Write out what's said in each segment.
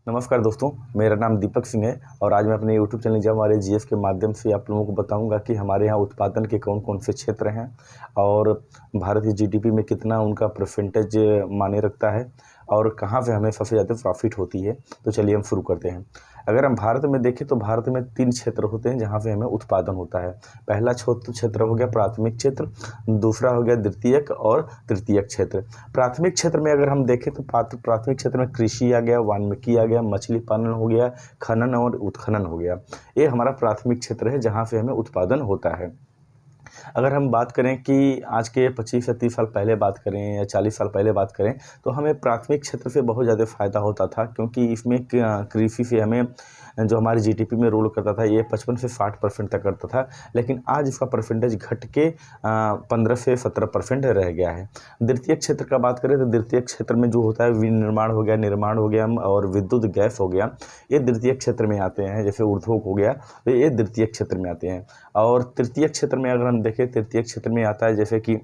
नमस्कार दोस्तों, मेरा नाम दीपक सिंह है और आज मैं अपने यूट्यूब चैनल जब हमारे जीएफ के माध्यम से आप लोगों को बताऊंगा कि हमारे यहाँ उत्पादन के कौन कौन से क्षेत्र हैं और भारत की जीडीपी में कितना उनका परसेंटेज मायने रखता है और कहाँ पे हमें सबसे ज़्यादा प्रॉफिट होती है। तो चलिए हम शुरू करते हैं। अगर हम भारत में देखें तो भारत में 3 क्षेत्र होते हैं जहाँ पे हमें उत्पादन होता है। पहला क्षेत्र हो गया प्राथमिक क्षेत्र, दूसरा हो गया द्वितीयक और तृतीयक क्षेत्र। प्राथमिक क्षेत्र में अगर हम देखें तो प्राथमिक क्षेत्र में कृषि आ गया, वानिकी आ गया, मछली पालन हो गया, खनन और उत्खनन हो गया। ये हमारा प्राथमिक क्षेत्र है जहाँ से हमें उत्पादन होता है। अगर हम बात करें कि आज के 25 या 30 साल पहले बात करें या 40 साल पहले बात करें तो हमें प्राथमिक क्षेत्र से बहुत ज़्यादा फ़ायदा होता था, क्योंकि इसमें कृषि से हमें जो हमारी जीडीपी में रोल करता था ये 55 से 60% तक करता था। लेकिन आज इसका परसेंटेज घट के 15 से 17% रह गया है। द्वितीय क्षेत्र का बात करें तो द्वितीय क्षेत्र में जो होता है विनिर्माण हो गया, निर्माण हो गया और विद्युत गैस हो गया, ये द्वितीय क्षेत्र में आते हैं। जैसे उद्योग हो गया तो ये द्वितीय क्षेत्र में आते हैं। और तृतीय क्षेत्र में अगर हम देखें, तृतीय क्षेत्र में आता है जैसे कि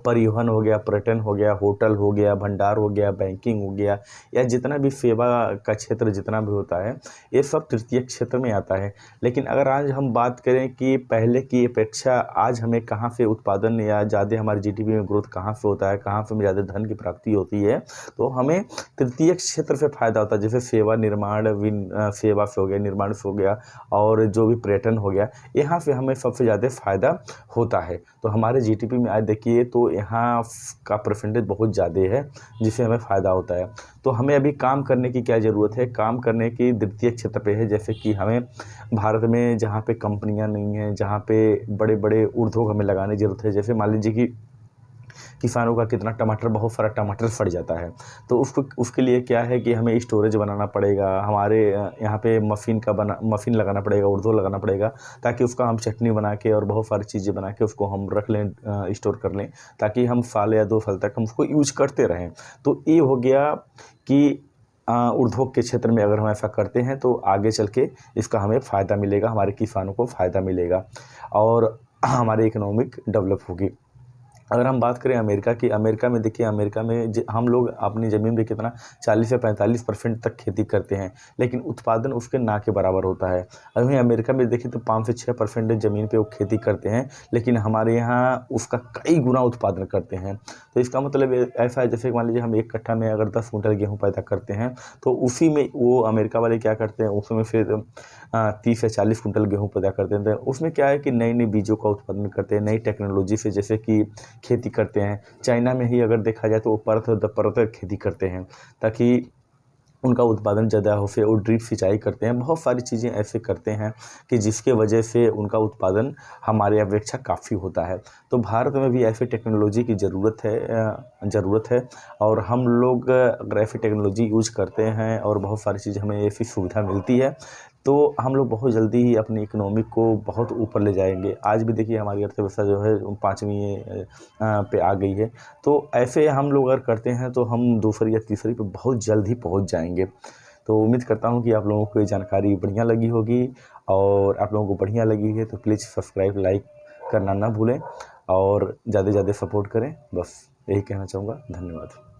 परिवहन हो गया, पर्यटन हो गया, होटल हो गया, भंडार हो गया, बैंकिंग हो गया, या जितना भी सेवा का क्षेत्र जितना भी होता है ये सब तृतीय क्षेत्र में आता है। लेकिन अगर आज हम बात करें कि पहले की अपेक्षा आज हमें कहाँ से उत्पादन या ज़्यादा हमारी जीडीपी में ग्रोथ कहाँ से होता है, कहाँ से हमें ज़्यादा धन की प्राप्ति होती है, तो हमें तृतीय क्षेत्र से फ़ायदा होता है। जैसे सेवा निर्माण सेवा से हो गया, निर्माण से हो गया और जो भी पर्यटन हो गया, यहाँ से हमें सबसे ज़्यादा फ़ायदा होता है। तो हमारे जीडीपी में आज देखिए तो यहाँ का परसेंटेज बहुत ज़्यादा है जिससे हमें फ़ायदा होता है। तो हमें अभी काम करने की क्या ज़रूरत है? काम करने की द्वितीय क्षेत्र पे है। जैसे कि हमें भारत में जहाँ पे कंपनियां नहीं हैं, जहाँ पे बड़े बड़े उद्योग हमें लगाने की ज़रूरत है। जैसे मान लीजिए कि किसानों का कितना टमाटर, बहुत सारा टमाटर फट जाता है, तो उसके लिए क्या है कि हमें स्टोरेज बनाना पड़ेगा। हमारे यहाँ पे मशीन लगाना पड़ेगा, उद्योग लगाना पड़ेगा, ताकि उसका हम चटनी बना के और बहुत सारी चीज़ें बना के उसको हम रख लें, स्टोर कर लें, ताकि हम साल या 2 साल तक हम उसको यूज करते रहें। तो ये हो गया कि उद्योग के क्षेत्र में अगर हम ऐसा करते हैं तो आगे चल के इसका हमें फ़ायदा मिलेगा, हमारे किसानों को फ़ायदा मिलेगा और हमारी इकोनॉमिक डेवलप होगी। अगर हम बात करें अमेरिका की, अमेरिका में देखिए, अमेरिका में हम लोग अपनी ज़मीन पे कितना 40 से 45% तक खेती करते हैं, लेकिन उत्पादन उसके ना के बराबर होता है। वहीं अमेरिका में देखिए तो 5 से 6% ज़मीन पे वो खेती करते हैं, लेकिन हमारे यहाँ उसका कई गुना उत्पादन करते हैं। तो इसका मतलब ऐसा है, जैसे मान लीजिए हम 1 कट्ठा में अगर 10 कुंटल गेहूँ पैदा करते हैं, तो उसी में वो अमेरिका वाले क्या करते हैं, उसमें फिर 30 से 40 कुंटल गेहूँ पैदा करते हैं। तो उसमें क्या है कि नई नई बीजों का उत्पादन करते हैं, नई टेक्नोलॉजी से, जैसे कि खेती करते हैं। चाइना में ही अगर देखा जाए तो वो परत दर परत खेती करते हैं, ताकि उनका उत्पादन ज़्यादा हो। फिर वो ड्रिप सिंचाई करते हैं, बहुत सारी चीज़ें ऐसे करते हैं कि जिसके वजह से उनका उत्पादन हमारे अपेक्षा काफ़ी होता है। तो भारत में भी ऐसी टेक्नोलॉजी की ज़रूरत है और हम लोग अगर ऐसी टेक्नोलॉजी यूज करते हैं और बहुत सारी चीज़ हमें ऐसी सुविधा मिलती है, तो हम लोग बहुत जल्दी ही अपनी इकोनॉमी को बहुत ऊपर ले जाएंगे। आज भी देखिए हमारी अर्थव्यवस्था जो है 5वीं पे आ गई है। तो ऐसे हम लोग अगर करते हैं तो हम दूसरी या तीसरी पे बहुत जल्द ही पहुंच जाएंगे। तो उम्मीद करता हूं कि आप लोगों को ये जानकारी बढ़िया लगी होगी, और आप लोगों को बढ़िया लगी है तो प्लीज़ सब्सक्राइब, लाइक करना ना भूलें और ज़्यादा से ज़्यादा सपोर्ट करें। बस यही कहना चाहूँगा। धन्यवाद।